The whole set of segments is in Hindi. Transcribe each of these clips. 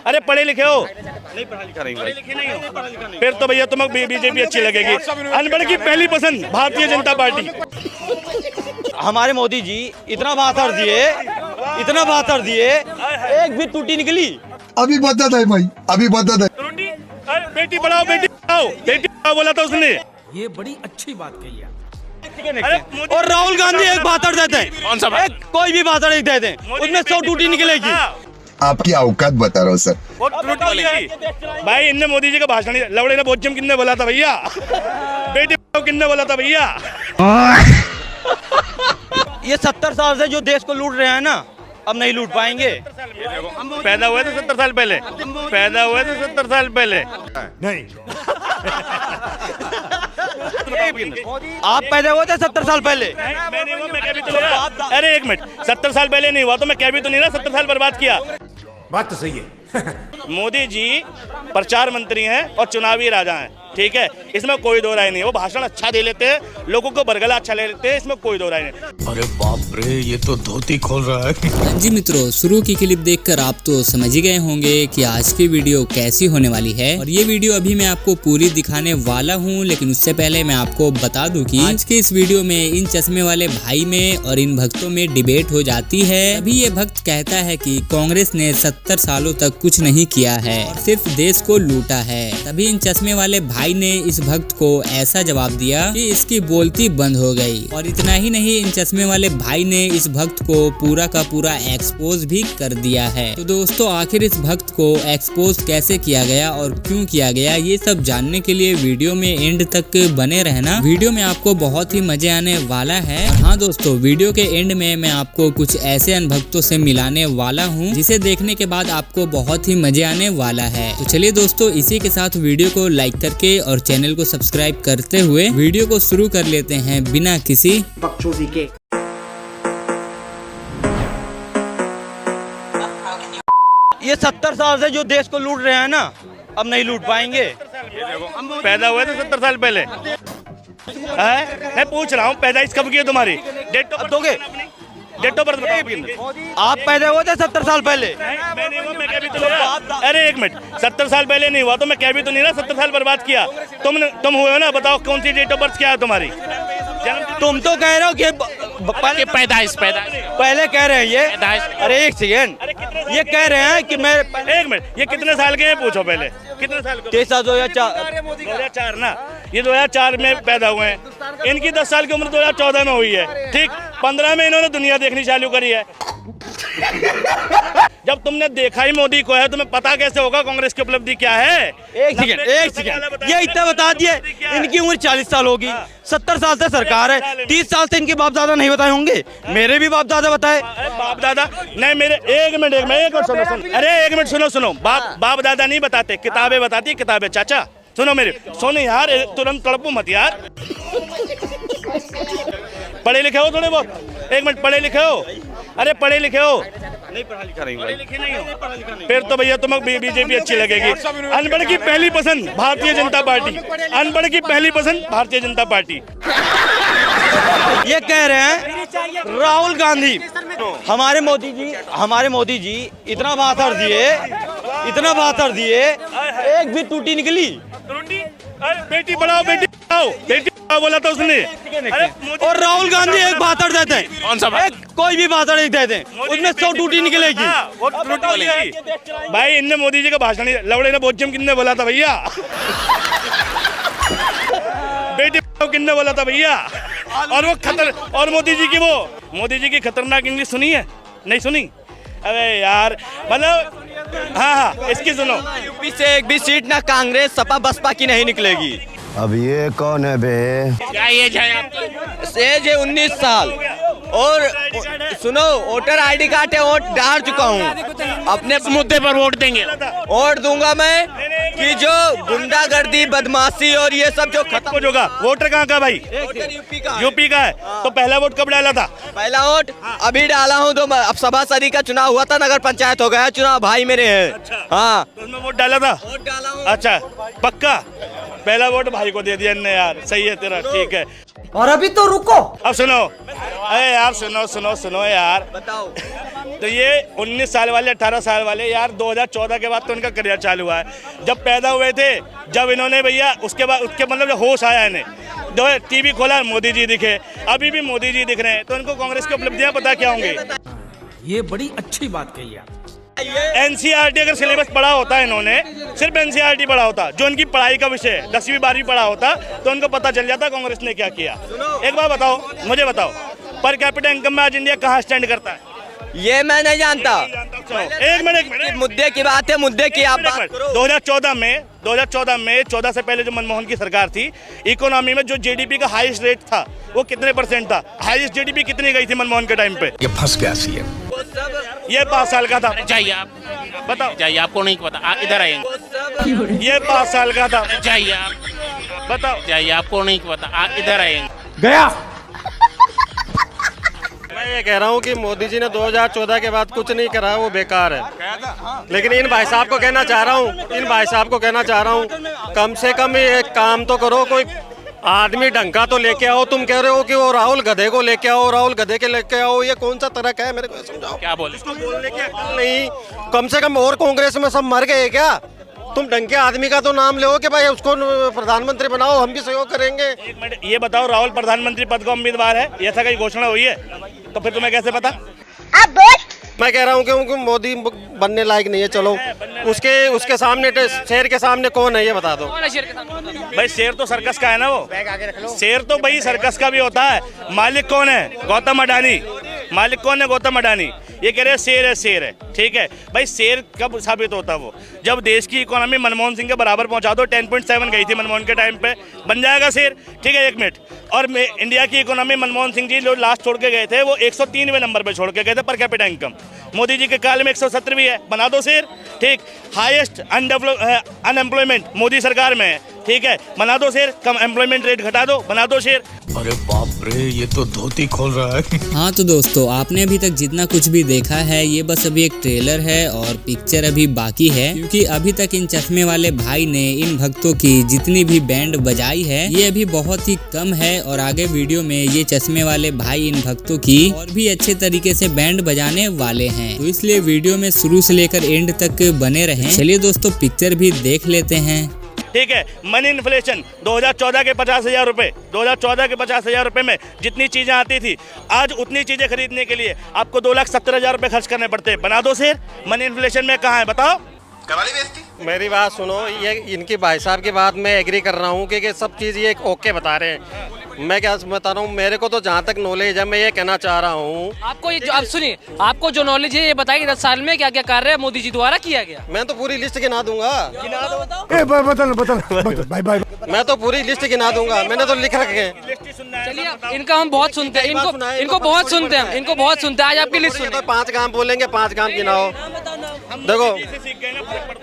अरे पढ़े लिखे हो? नहीं पढ़ा लिखा नहीं, पढ़े लिखे नहीं हो फिर तो भैया तुम्हें बीजेपी अच्छी लगेगी। अनपढ़ की पहली पसंद भारतीय जनता पार्टी। हमारे मोदी जी इतना बहादुर दिए, एक भी टूटी निकली। अभी बदत है भाई, अभी बदत है। बेटी पढ़ाओ बेटी पढ़ाओ बोला था उसने। ये बड़ी अच्छी बात कही है। और राहुल गांधी एक बहादुर देते हैं, कौन सा एक कोई भी बहादुर एक देते हैं, उसमें 100 टूटी निकलेगी। आपकी औकात बता रहा हूँ सर। भाई इनने मोदी जी का भाषण लवड़े ने बोचम किन्ने बोला था भैया? बेटी पढ़ाओ किन्ने बोला था भैया? ये 70 साल से जो देश को लूट रहे हैं ना, अब नहीं लूट पाएंगे। पैदा हुए थे 70 साल पहले, नहीं आप पैदा हुए थे 70 साल पहले। मैं नहीं हुआ, मैं क्या भी तो नहीं रहा। अरे एक मिनट, 70 साल पहले नहीं हुआ तो मैं क्या भी तो नहीं रहा। 70 साल बर्बाद किया। बात तो सही है। मोदी जी प्रचार मंत्री हैं और चुनावी राजा हैं, ठीक है, इसमें कोई दो राय नहीं। वो भाषण अच्छा दे लेते हैं, लोगों को बरगला अच्छा ले लेते हैं, इसमें कोई दो राय नहीं। अरे बाप रे, ये तो धोती खोल रहा है। जी मित्रों, शुरू की क्लिप देखकर आप तो समझ ही गए होंगे कि आज की वीडियो कैसी होने वाली है। और ये वीडियो अभी मैं आपको पूरी दिखाने वाला हूँ, लेकिन उससे पहले मैं आपको बता दूं कि आज के इस वीडियो में इन चश्मे वाले भाई में और इन भक्तों में डिबेट हो जाती है। अभी ये भक्त कहता है कि कांग्रेस ने 70 सालों तक कुछ नहीं किया है और सिर्फ देश को लूटा है। तभी इन चश्मे वाले भाई ने इस भक्त को ऐसा जवाब दिया कि इसकी बोलती बंद हो गई। और इतना ही नहीं, इन चश्मे वाले भाई ने इस भक्त को पूरा का पूरा एक्सपोज भी कर दिया है। तो दोस्तों, आखिर इस भक्त को एक्सपोज कैसे किया गया और क्यों किया गया, ये सब जानने के लिए वीडियो में एंड तक बने रहना। वीडियो में आपको बहुत ही मजे आने वाला है। हाँ दोस्तों, वीडियो के एंड में मैं आपको कुछ ऐसे अनभक्तों से मिलाने वाला हूँ जिसे देखने के बाद आपको बहुत ही मजे आने वाला है। तो चलिए दोस्तों, इसी के साथ वीडियो को लाइक करके और चैनल को सब्सक्राइब करते हुए वीडियो को शुरू कर लेते हैं बिना किसी बकचोदी के। ये 70 साल से जो देश को लूट रहे हैं ना, अब नहीं लूट पाएंगे। पैदा हुए थे 70 साल पहले। मैं पूछ रहा हूँ पैदाइश कब की है तुम्हारी? डेट ऑफ दोगे? डेट ऑफ बर्थ बताओ। आप पैदा हुए थे 70 साल पहले। मैं नहीं हुआ, मैं क्या भी तो नहीं रहा। अरे एक मिनट, 70 साल पहले नहीं हुआ तो मैं क्या भी तो नहीं रहा। 70 साल बर्बाद किया। तुम हुए हो ना, बताओ कौन सी डेट ऑफ बर्थ क्या है तुम्हारी? तुम तो कह रहे हो कि पैदाइश पहले कह रहे हैं ये। अरे एक सेकेंड, ये कह रहे हैं कि मैं एक मिनट, ये कितने साल के हैं पूछो पहले, कितने साल के? 2004 ना, ये 2004 में पैदा हुए हैं। इनकी 10 साल की उम्र 2014 में हुई है, ठीक। 15 में इन्होंने दुनिया देखनी चालू करी है। जब तुमने देखा ही मोदी को है, तुम्हें पता कैसे होगा कांग्रेस की उपलब्धि क्या है? एक सेकेंड, ये इतना बता दिए। इनकी उम्र 40 साल होगी, 70 साल से सरकार है, 30 साल से इनके बाप दादा नहीं बताए होंगे। मेरे भी बाप दादा बताए। बाप दादा नहीं, मेरे एक मिनट सुनो। अरे एक मिनट सुनो। बाप दादा नहीं बताते, किताबें बताती, किताबें। चाचा सुनो मेरे, सुनो यार, तुरंत तड़पो मत यार। पढ़े लिखे हो थोड़े बहुत? एक मिनट, पढ़े लिखे हो? अरे पढ़े लिखे हो? नहीं पढ़ा लिखा नहीं, पढ़े लिखे नहीं हो फिर तो भैया तुम्हें बीजेपी अच्छी लगेगी। अनपढ़ की पहली पसंद भारतीय जनता पार्टी। अनपढ़ की पहली पसंद भारतीय जनता पार्टी। ये कह रहे हैं राहुल गांधी। हमारे मोदी जी इतना बहादुर दिए, एक भी टूटी निकली। बेटी पढ़ाओ बेटी पढ़ाओ बोला था उसने। और राहुल गांधी एक बहादुर देते हैं, कौन सा? एक कोई भी बहादुर एक देते हैं, उसमें 100 टूटी निकलेगी। भाई इनने मोदी जी का भाषण लवड़े ने बोचम किन्ने बोला था भैया? बेटी पढ़ाओ किन्ने बोला था भैया? और वो और मोदी जी की खतरनाक इंग्लिश सुनी है? नहीं सुनी? अरे यार, मतलब हाँ, इसकी सुनो। यूपी से एक भी सीट ना कांग्रेस सपा बसपा की नहीं निकलेगी। अब ये कौन है बे? क्या एज है आपकी? एज है 19 साल। और सुनो, वोटर आईडी कार्ड है, वोट डाल चुका हूँ। अपने मुद्दे पर वोट देंगे। वोट दूंगा मैं कि जो गुंडागर्दी, बदमाशी और ये सब जो खत्म होगा। वोटर कहाँ का भाई? यूपी का है। तो पहला वोट कब डाला था? पहला वोट अभी डाला हूँ। तो अब सभासदी का चुनाव हुआ था, नगर पंचायत हो गया चुनाव, भाई मेरे हैं। अच्छा। हाँ, तो उसमें वोट डाला था? वोट डाला हूँ। अच्छा, पक्का? पहला वोट भाई को दे दिया इनने यार, सही है तेरा, ठीक है। और अभी तो रुको, अब सुनो, अरे यार सुनो यार, बताओ। तो ये 19 साल वाले 18 साल वाले यार 2014 के बाद तो इनका करियर चालू हुआ है। जब पैदा हुए थे, जब इन्होंने भैया उसके बाद उसके मतलब जब होश आया इन्हें, जो टीवी खोला मोदी जी दिखे, अभी भी मोदी जी दिख रहे हैं, तो इनको कांग्रेस की उपलब्धियां पता क्या होंगी। ये बड़ी अच्छी बात कही आप। एनसीईआरटी अगर सिलेबस पढ़ा होता है इन्होंने, सिर्फ एनसीईआरटी पढ़ा होता, जो इनकी पढ़ाई का विषय है 10वीं 12वीं पढ़ा होता, तो उनको पता चल जाता कांग्रेस ने क्या किया। एक बार बताओ, मुझे बताओ, पर कैपिटा इनकम में आज इंडिया कहाँ स्टैंड करता है? ये मैं नहीं जानता। एक मिनट, मुद्दे की बात है, मुद्दे की आप बात करो। 2014 में 14 से पहले जो मनमोहन की सरकार थी, इकोनॉमी में जो जीडीपी का हाईएस्ट रेट था वो कितने % था? हाईएस्ट जीडीपी कितनी गई थी मनमोहन के टाइम पे? ये फंस गया सीएम। ये 5 साल का था, जाइए आप, बताओ। जाइए, आपको नहीं पता, इधर आएंगे। ये 5 साल का था, जाइए आप, बताओ। जाइए, आपको नहीं पता, इधर आएंगे। गया। मैं ये कह रहा हूँ कि मोदी जी ने 2014 के बाद कुछ नहीं करा, वो बेकार है। लेकिन इन भाई साहब को कहना चाह रहा हूँ, कम से कम एक काम तो करो, कोई आदमी ढंग का तो लेके आओ। तुम कह रहे हो कि वो राहुल गधे को लेके आओ, राहुल गधे के लेके आओ, ये कौन सा तरक है? मेरे को समझाओ। क्या बोले? इसको बोलने की अक्ल नहीं, कम से कम। और कांग्रेस में सब मर गए क्या? तुम ढंग के आदमी का तो नाम ले कि भाई उसको प्रधानमंत्री बनाओ, हम भी सहयोग करेंगे। एक मिनट, ये बताओ, राहुल प्रधानमंत्री पद का उम्मीदवार है, ऐसा कहीं घोषणा हुई है? तो फिर तुम्हें कैसे पता? मैं कह रहा हूँ कि मोदी बनने लायक नहीं है। चलो, उसके सामने, शेर के सामने कौन है ये बता दो। भाई शेर तो सर्कस का है ना, वो शेर तो भाई सर्कस का भी होता है। मालिक कौन है? गौतम अडानी। मालिक कौन है? गौतम अडानी। ये कह रहे हैं शेर है, ठीक है भाई। शेर कब साबित होता वो? जब देश की इकोनॉमी मनमोहन सिंह के बराबर पहुंचा दो, 10.7 गई थी मनमोहन के टाइम पे, बन जाएगा शेर, ठीक है। 1 मिनट, और इंडिया की इकोनॉमी मनमोहन सिंह जी जो लास्ट छोड़ के गए थे, वो 103वें नंबर पे छोड़ के गए थे per capita income. Modi ji के काल में 170 है, बना दो शेर, ठीक। हाईएस्ट अनएम्प्लॉयमेंट मोदी सरकार में है, ठीक है, बना दो शेर। कम एम्प्लॉयमेंट रेट घटा दो, बना दो शेर। अरे बाप रे, ये तो धोती खोल रहा है। हाँ तो दोस्तों, आपने अभी तक जितना कुछ भी देखा है, ये बस अभी एक ट्रेलर है और पिक्चर अभी बाकी है, क्योंकि अभी तक इन चश्मे वाले भाई ने इन भक्तों की जितनी भी बैंड बजाई है, ये अभी बहुत ही कम है। और आगे वीडियो में ये चश्मे वाले भाई इन भक्तों की और भी अच्छे तरीके से बैंड बजाने वाले हैं, तो इसलिए वीडियो में शुरू से लेकर एंड तक बने रहें। चलिए दोस्तों, पिक्चर भी देख लेते हैं। ठीक है। मनी इन्फ्लेशन 2014 के 50,000 रुपये, 2014 के 50,000 रुपये में जितनी चीज़ें आती थी, आज उतनी चीज़ें खरीदने के लिए आपको 2,70,000 रुपये खर्च करने पड़ते हैं। बना दो शेर। मनी इन्फ्लेशन में कहाँ है बताओ? मेरी बात सुनो, ये इनकी भाई साहब की बात मैं एग्री कर रहा हूँ कि सब चीज़ ये ओके बता रहे हैं। मैं क्या बता रहा हूँ, मेरे को तो जहाँ तक नॉलेज है, मैं ये कहना चाह रहा हूँ। आपको ये आप सुनिए, आपको जो नॉलेज है ये बताइए 10 साल में क्या क्या कार्य मोदी जी द्वारा किया गया। मैं तो पूरी लिस्ट गिना दूंगा। बदल बाय बाय। मैं तो पूरी लिस्ट गिना दूंगा, मैंने तो लिख रखे हैं। चलिए, इनका हम बहुत सुनते हैं, इनको बहुत सुनते हैं, इनको बहुत सुनते हैं। आज आपकी लिस्ट सुनिए। 5 काम बोलेंगे, 5 काम गिनाओ।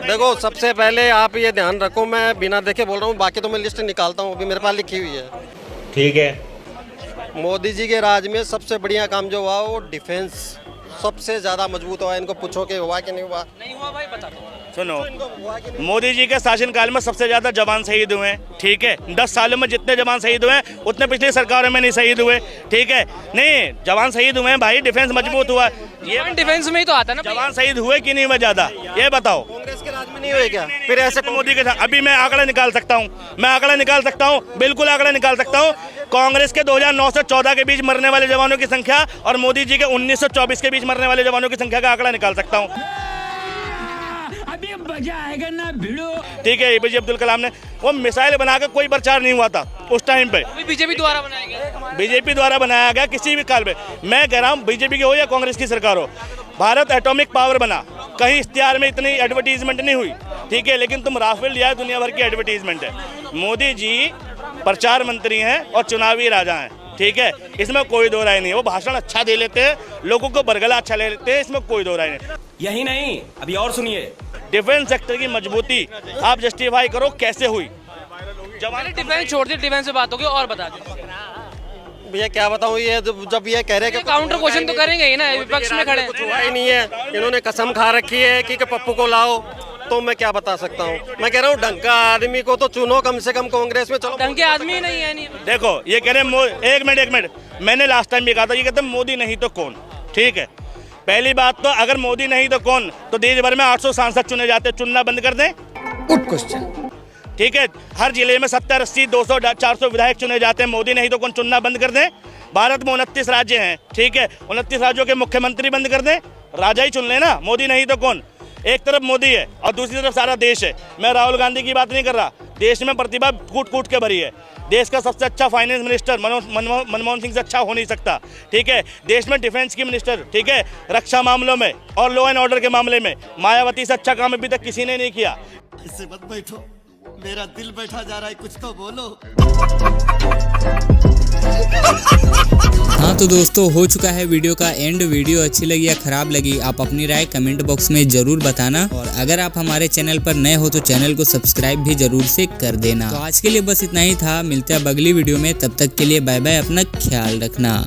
देखो, सबसे पहले आप ये ध्यान रखो, मैं बिना देखे बोल रहा हूँ, बाकी तो मैं लिस्ट निकालता हूँ, अभी मेरे पास लिखी हुई है। ठीक है। मोदी जी के राज में सबसे बढ़िया काम जो हुआ वो डिफेंस सबसे ज्यादा मजबूत हुआ। इनको पूछो कि हुआ कि नहीं हुआ। नहीं हुआ भाई, बता दो। सुनो, मोदी जी के शासनकाल में सबसे ज्यादा जवान शहीद हुए हैं, ठीक है। 10 सालों में जितने जवान शहीद हुए हैं उतने पिछली सरकारों में नहीं शहीद हुए, ठीक है। नहीं, जवान शहीद हुए हैं भाई, डिफेंस मजबूत हुआ। ये डिफेंस में ही तो आता ना। जवान शहीद हुए कि नहीं हुए ज्यादा, ये बताओ। कांग्रेस के राज में नहीं हुए क्या? फिर ऐसे मोदी के साथ अभी मैं आंकड़ा निकाल सकता हूँ, बिल्कुल आंकड़ा निकाल सकता हूँ। कांग्रेस के 2009 से 14 के बीच मरने वाले जवानों की संख्या और मोदी जी के 1924 के बीच मरने वाले जवानों की संख्या का आंकड़ा निकाल सकता हूँ। अभी मजा आएगा ना भिड़ो। ठीक है। एपीजे अब्दुल कलाम ने वो मिसाइल बनाकर कोई प्रचार नहीं हुआ था उस टाइम पे, बीजेपी द्वारा बनाया गया। बीजेपी द्वारा बनाया गया किसी भी काल में। मैं कह रहा हूँ बीजेपी की हो या कांग्रेस की सरकार हो, भारत एटॉमिक पावर बना, कहीं इश्तिहार में इतनी एडवर्टीजमेंट नहीं हुई, ठीक है। लेकिन तुम राफेल लिया, दुनिया भर की एडवर्टीजमेंट है। मोदी जी प्रचार मंत्री हैं और चुनावी राजा हैं, ठीक है। इसमें कोई दो राय नहीं है। वो भाषण अच्छा दे लेते हैं, लोगों को बरगला अच्छा ले लेते हैं, इसमें कोई दो राय नहीं। यही नहीं, अभी और सुनिए। डिफेंस सेक्टर की मजबूती आप जस्टिफाई करो कैसे हुई। जवान डिफेंस छोड़ दी, डिफेंस से बात होगी और बता दीजिए। भैया क्या बताऊँ, ये जब ये कह रहे हैं कि काउंटर क्वेश्चन तो करेंगे ही ना, विपक्ष में खड़े कुछ हुआ ही नहीं है। इन्होंने कसम खा रखी है कि पप्पू को लाओ, तो मैं क्या बता सकता हूँ। मैं कह रहा हूँ ढंग का आदमी को तो चुनो कम से कम कांग्रेस में। चलो ढंग के आदमी ही नहीं है नहीं। देखो ये कह रहे एक मिनट मैंने लास्ट टाइम भी कहा था, ये कहते मोदी नहीं तो कौन। ठीक है, पहली बात तो अगर मोदी नहीं तो कौन, तो देश भर में 800 सांसद चुने जाते, चुनना बंद कर दें। Good question. ठीक है, हर जिले में 70, 80, 200, 400 विधायक चुने जाते हैं, मोदी नहीं तो कौन चुनना बंद कर दें। भारत में 29 राज्य हैं, ठीक है, 29 राज्यों के मुख्यमंत्री बंद कर दें, राजा ही चुन लेना, मोदी नहीं तो कौन। एक तरफ मोदी है और दूसरी तरफ सारा देश है। मैं राहुल गांधी की बात नहीं कर रहा, देश में प्रतिभा कूट कूट के भरी है। देश का सबसे अच्छा फाइनेंस मिनिस्टर मनमोहन सिंह से अच्छा हो नहीं सकता। ठीक है, देश में डिफेंस की मिनिस्टर, ठीक है, रक्षा मामलों में और लॉ एंड ऑर्डर के मामले में मायावती से अच्छा काम अभी तक किसी ने नहीं किया। इससे मत बैठो, मेरा दिल बैठा जा रहा है, कुछ तो बोलो। हाँ तो दोस्तों, हो चुका है वीडियो का एंड। वीडियो अच्छी लगी या खराब लगी आप अपनी राय कमेंट बॉक्स में जरूर बताना, और अगर आप हमारे चैनल पर नए हो तो चैनल को सब्सक्राइब भी जरूर से कर देना। तो आज के लिए बस इतना ही था, मिलते हैं अगली वीडियो में, तब तक के लिए बाय बाय, अपना ख्याल रखना।